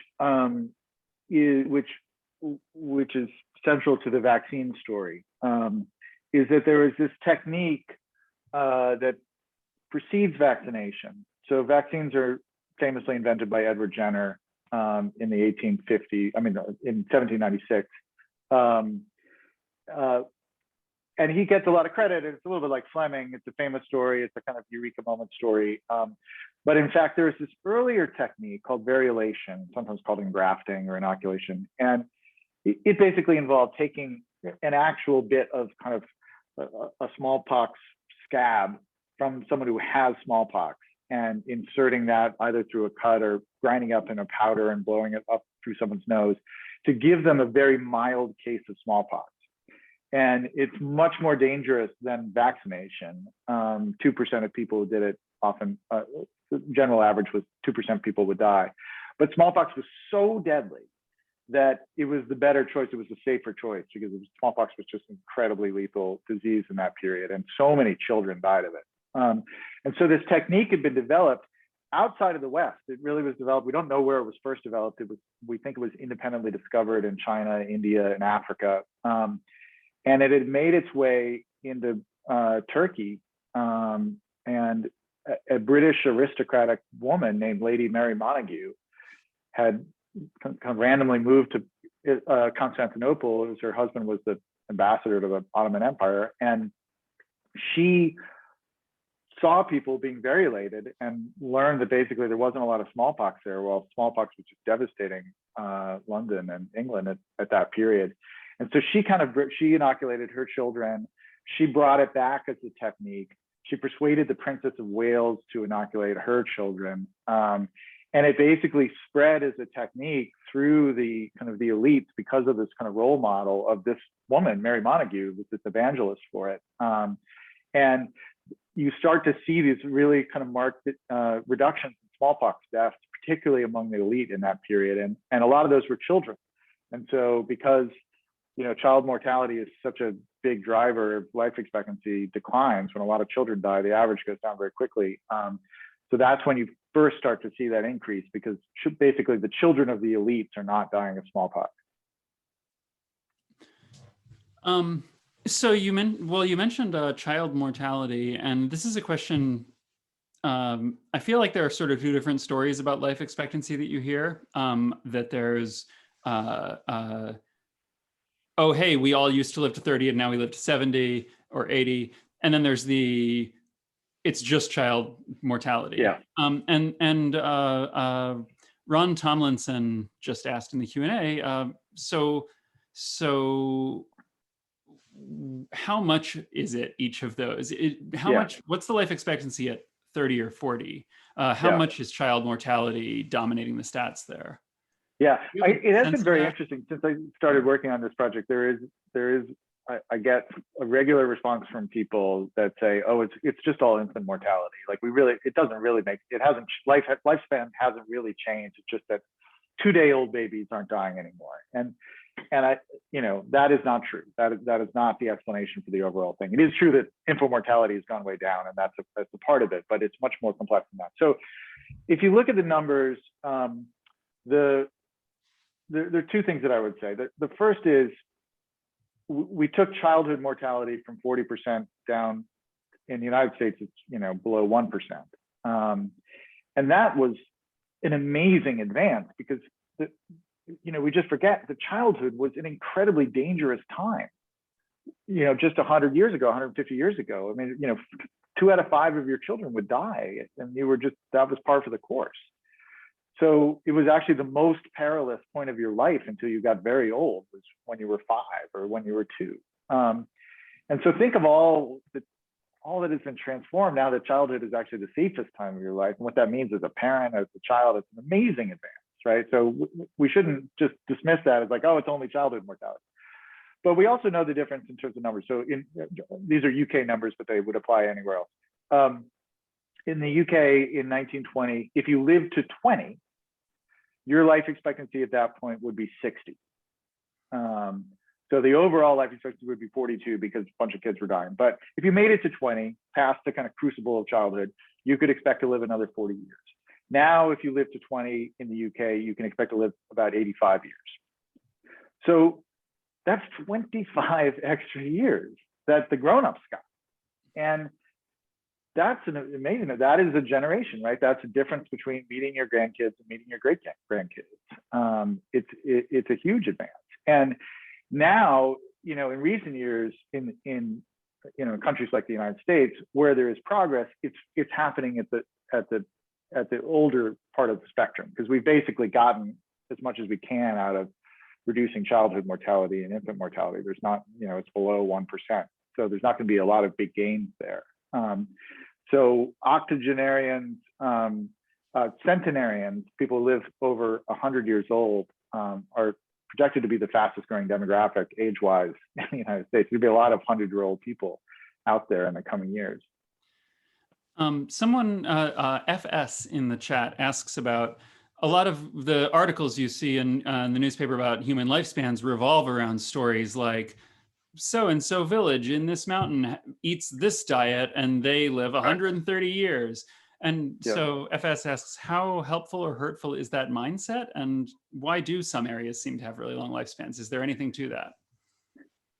which is central to the vaccine story, is that there is this technique that precedes vaccination. So vaccines are famously invented by Edward Jenner in the 1850s, in 1796. And he gets a lot of credit. It's a little bit like Fleming. It's a famous story. It's a kind of eureka moment story. But in fact, there's this earlier technique called variolation, sometimes called engrafting or inoculation. And it basically involved taking an actual bit of kind of a smallpox scab from someone who has smallpox and inserting that either through a cut or grinding up in a powder and blowing it up through someone's nose to give them a very mild case of smallpox. And it's much more dangerous than vaccination. 2% of people who did it often, the general average was 2% people would die. But smallpox was so deadly that it was the better choice. It was the safer choice because smallpox was just an incredibly lethal disease in that period. And so many children died of it. And so this technique had been developed outside of the West. It really was developed. We don't know where it was first developed. We think it was independently discovered in China, India, and Africa. And it had made its way into Turkey. And a British aristocratic woman named Lady Mary Montagu had kind of randomly moved to Constantinople, as her husband was the ambassador to the Ottoman Empire. And she saw people being variolated and learned that basically there wasn't a lot of smallpox there. Well, smallpox was just devastating London and England at that period. And so she inoculated her children. She brought it back as a technique. She persuaded the Princess of Wales to inoculate her children. And it basically spread as a technique through the elites because of this kind of role model of this woman, Mary Montagu, was this evangelist for it. And you start to see these really kind of marked reductions in smallpox deaths, particularly among the elite in that period. And a lot of those were children. And so because child mortality is such a big driver of life expectancy declines, when a lot of children die, the average goes down very quickly. So that's when you first start to see that increase, because basically the children of the elites are not dying of smallpox. So you mentioned child mortality, and this is a question. I feel like there are sort of two different stories about life expectancy that you hear. That there's, oh, hey, we all used to live to 30 and now we live to 70 or 80. And then there's it's just child mortality. Yeah. And Ron Tomlinson just asked in the Q&A, so how much is it, each of those? Much, what's the life expectancy at 30 or 40? How much is child mortality dominating the stats there? Yeah, it has been very interesting since I started working on this project. I get a regular response from people that say, "Oh, it's just all infant mortality. Like lifespan hasn't really changed. It's just that 2-day-old babies aren't dying anymore." And that is not true. That is not the explanation for the overall thing. It is true that infant mortality has gone way down, and that's a part of it, but it's much more complex than that. So, if you look at the numbers, there are two things that I would say. The first is we took childhood mortality from 40% down. In the United States, it's below 1%, and that was an amazing advance because we just forget that childhood was an incredibly dangerous time. Just 100 years ago, 150 years ago, 2 out of 5 of your children would die, and that was par for the course. So it was actually the most perilous point of your life until you got very old, was when you were 5 or when you were 2. And so think of all the all that has been transformed now that childhood is actually the safest time of your life. And what that means as a parent, as a child, it's an amazing advance, right? So we shouldn't just dismiss that as like, oh, it's only childhood mortality. But we also know the difference in terms of numbers. So these are UK numbers, but they would apply anywhere else. In the UK in 1920, if you lived to 20, your life expectancy at that point would be 60. So the overall life expectancy would be 42 because a bunch of kids were dying. But if you made it to 20, past the kind of crucible of childhood, you could expect to live another 40 years. Now, if you live to 20 in the UK, you can expect to live about 85 years. So that's 25 extra years that the grown-ups got. And that's an amazing, that is a generation, right? That's a difference between meeting your grandkids and meeting your great-grandkids. It's a huge advance. And now, in recent years, in countries like the United States, where there is progress, it's happening at the older part of the spectrum, because we've basically gotten as much as we can out of reducing childhood mortality and infant mortality. There's not, it's below 1%. So there's not going to be a lot of big gains there. So octogenarians, centenarians, people who live over 100 years old, are projected to be the fastest growing demographic age-wise in the United States. There'll be a lot of 100-year-old people out there in the coming years. Someone, FS in the chat, asks about a lot of the articles you see in the newspaper about human lifespans revolve around stories like so-and-so village in this mountain eats this diet and they live 130 years. And so FS asks, how helpful or hurtful is that mindset? And why do some areas seem to have really long lifespans? Is there anything to that?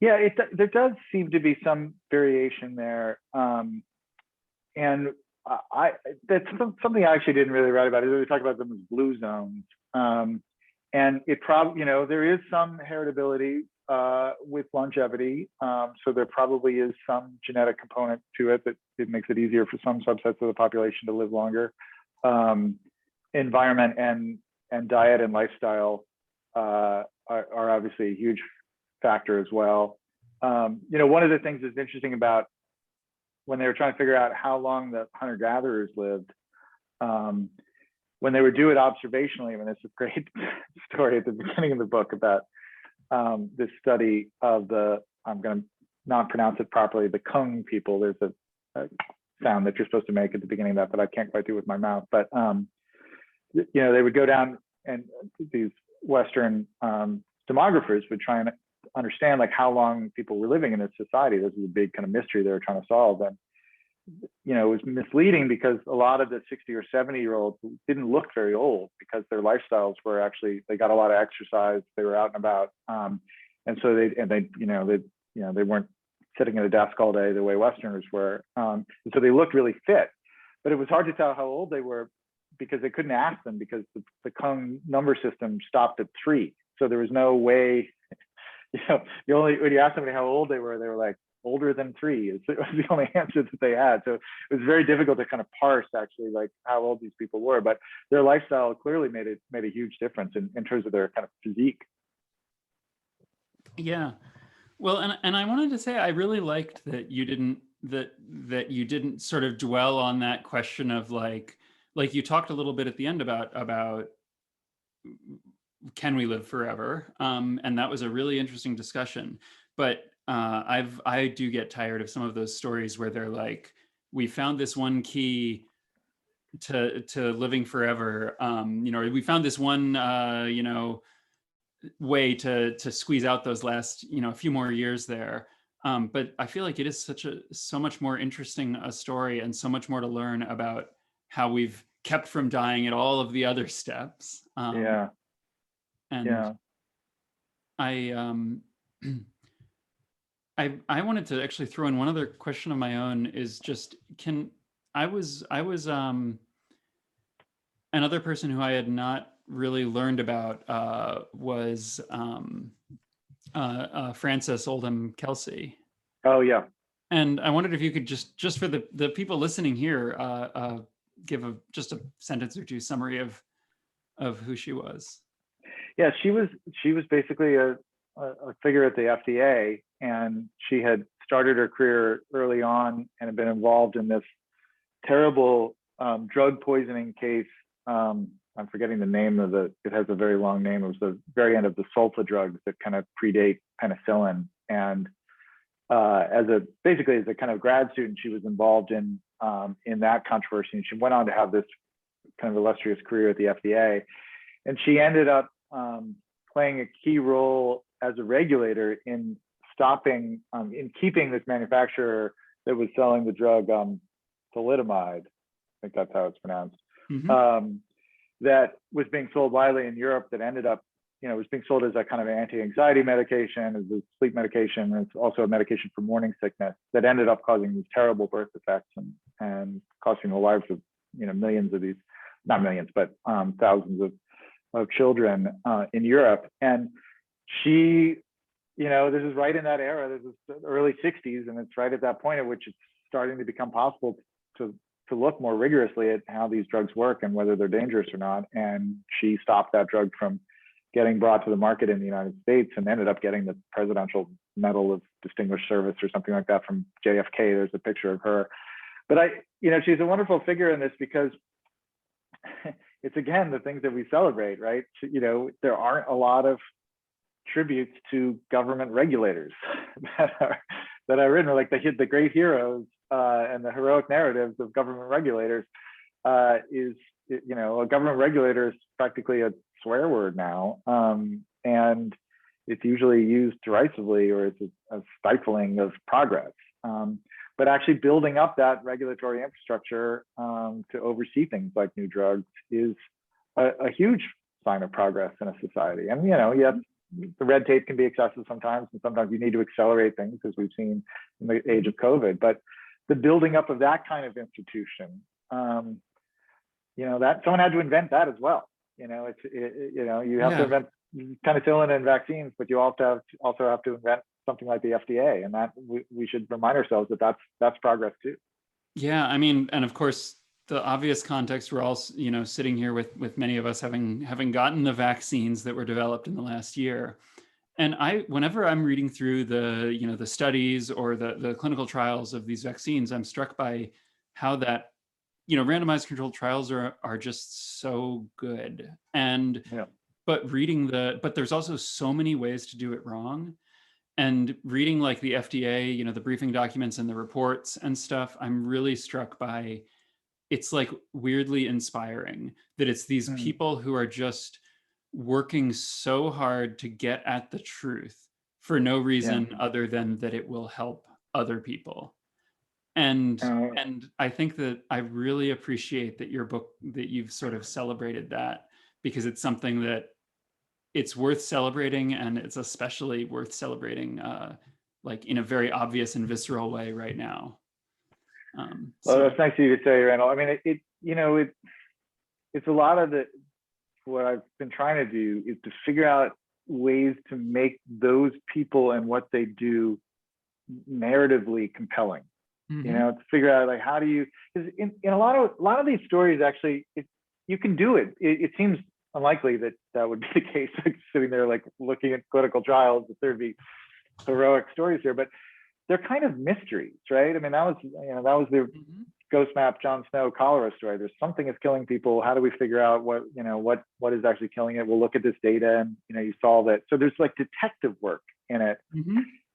Yeah, there does seem to be some variation there. And that's something I actually didn't really write about. We talk about them as blue zones. And it probably, there is some heritability with longevity. So there probably is some genetic component to it that it makes it easier for some subsets of the population to live longer. Environment and diet and lifestyle are obviously a huge factor as well. One of the things that's interesting about when they were trying to figure out how long the hunter-gatherers lived, when they would do it observationally, it's a great story at the beginning of the book about this study of I'm going to not pronounce it properly, the Kung people. There's a sound that you're supposed to make at the beginning of that, but I can't quite do with my mouth. But, they would go down, and these Western demographers would try and understand like how long people were living in this society. This is a big kind of mystery they were trying to solve. And, it was misleading because a lot of the 60 or 70-year-olds didn't look very old because their lifestyles were actually, they got a lot of exercise, they were out and about. And so they weren't sitting at a desk all day the way Westerners were. And so they looked really fit, but it was hard to tell how old they were because they couldn't ask them because the Kung number system stopped at 3. So there was no way, when you asked somebody how old they were like, older than 3 it was the only answer that they had. So it was very difficult to kind of parse actually like how old these people were, but their lifestyle clearly made a huge difference in terms of their kind of physique. Yeah, well, and I wanted to say I really liked that you didn't sort of dwell on that question of like you talked a little bit at the end about can we live forever, and that was a really interesting discussion. But I do get tired of some of those stories where they're like, we found this one key to living forever. We found this one way to squeeze out those last a few more years there. But I feel like it is so much more interesting a story and so much more to learn about how we've kept from dying at all of the other steps. And I wanted to actually throw in one other question of my own. Is just I was another person who I had not really learned about was Frances Oldham Kelsey. Oh yeah. And I wondered if you could just for the people listening here give just a sentence or two summary of who she was. Yeah, she was basically a figure at the FDA, and she had started her career early on and had been involved in this terrible drug poisoning case. I'm forgetting the name of it has a very long name. It was the very end of the sulfa drugs that kind of predate penicillin. And basically as a kind of grad student, she was involved in that controversy. And she went on to have this kind of illustrious career at the FDA. And she ended up playing a key role as a regulator in keeping this manufacturer that was selling the drug thalidomide, I think that's how it's pronounced, that was being sold widely in Europe, that ended up, was being sold as a kind of anti-anxiety medication, as a sleep medication. And it's also a medication for morning sickness that ended up causing these terrible birth defects and costing the lives of, millions of these, not millions, but thousands of children in Europe. And she, this is right in that era, this is the early 60s, and it's right at that point at which it's starting to become possible to look more rigorously at how these drugs work and whether they're dangerous or not. And she stopped that drug from getting brought to the market in the United States and ended up getting the Presidential Medal of Distinguished Service or something like that from JFK. There's a picture of her. But she's a wonderful figure in this because it's, again, the things that we celebrate, right? There aren't a lot of tributes to government regulators that are written, like the great heroes and the heroic narratives of government regulators. A government regulator is practically a swear word now, and it's usually used derisively or it's a stifling of progress. But actually building up that regulatory infrastructure to oversee things like new drugs is a huge sign of progress in a society. And yes, the red tape can be excessive sometimes, and sometimes you need to accelerate things, as we've seen in the age of COVID. But the building up of that kind of institution, that someone had to invent that as well. You have to invent penicillin and vaccines, but you also have to invent something like the FDA, and that we should remind ourselves that that's progress too. Yeah, I mean, and of course, the obvious context, we're all sitting here with many of us having gotten the vaccines that were developed in the last year. And whenever I'm reading through the studies or the clinical trials of these vaccines, I'm struck by how that randomized controlled trials are just so good. And but there's also so many ways to do it wrong. And reading like the FDA, the briefing documents and the reports and stuff, I'm really struck by, it's like weirdly inspiring that it's these people who are just working so hard to get at the truth for no reason other than that it will help other people. And I think that I really appreciate that your book, that you've sort of celebrated that, because it's something that it's worth celebrating, and it's especially worth celebrating like in a very obvious and visceral way right now. Well, that's nice of you to say, Randall. I mean, it's a lot of what I've been trying to do is to figure out ways to make those people and what they do narratively compelling. To figure out like how do you, because in a lot of these stories, actually, you can do it. It seems unlikely that would be the case, like sitting there like looking at clinical trials, that there'd be heroic stories here, but they're kind of mysteries, right? I mean, that was the Ghost Map Jon Snow cholera story. There's something that's killing people. How do we figure out what is actually killing it? We'll look at this data and you solve it. So there's like detective work in it,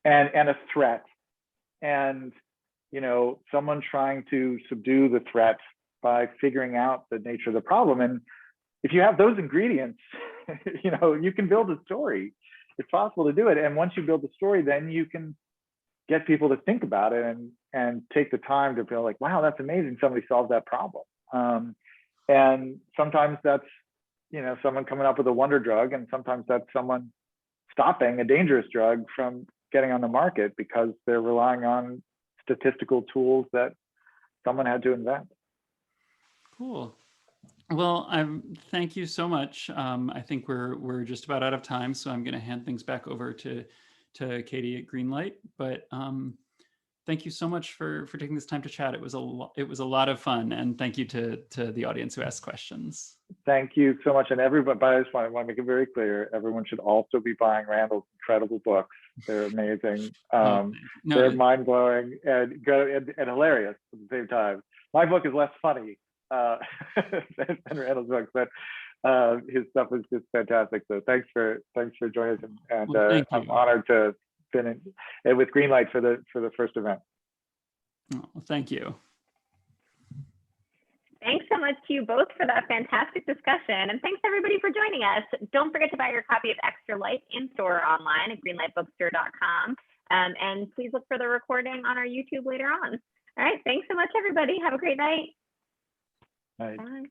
and a threat, and someone trying to subdue the threat by figuring out the nature of the problem. And if you have those ingredients, you can build a story. It's possible to do it. And once you build the story, then you can get people to think about it and take the time to feel like, wow, that's amazing. Somebody solved that problem. And sometimes that's, someone coming up with a wonder drug. And sometimes that's someone stopping a dangerous drug from getting on the market because they're relying on statistical tools that someone had to invent. Cool. Well, thank you so much. I think we're just about out of time, so I'm going to hand things back over to Katie at Greenlight. But thank you so much for taking this time to chat. It was a lot of fun, and thank you to the audience who asked questions. Thank you so much. And everybody, but I just want to make it very clear, everyone should also be buying Randall's incredible books. They're amazing. They're mind-blowing and hilarious at the same time. My book is less funny than Randall's books, but his stuff is just fantastic. So thanks for joining us, and I'm honored to have been with Greenlight for the first event. Oh, thank you. Thanks so much to you both for that fantastic discussion. And thanks everybody for joining us. Don't forget to buy your copy of Extra Life in store or online at greenlightbookstore.com. And please look for the recording on our YouTube later on. All right, thanks so much, everybody. Have a great night. Bye. Bye.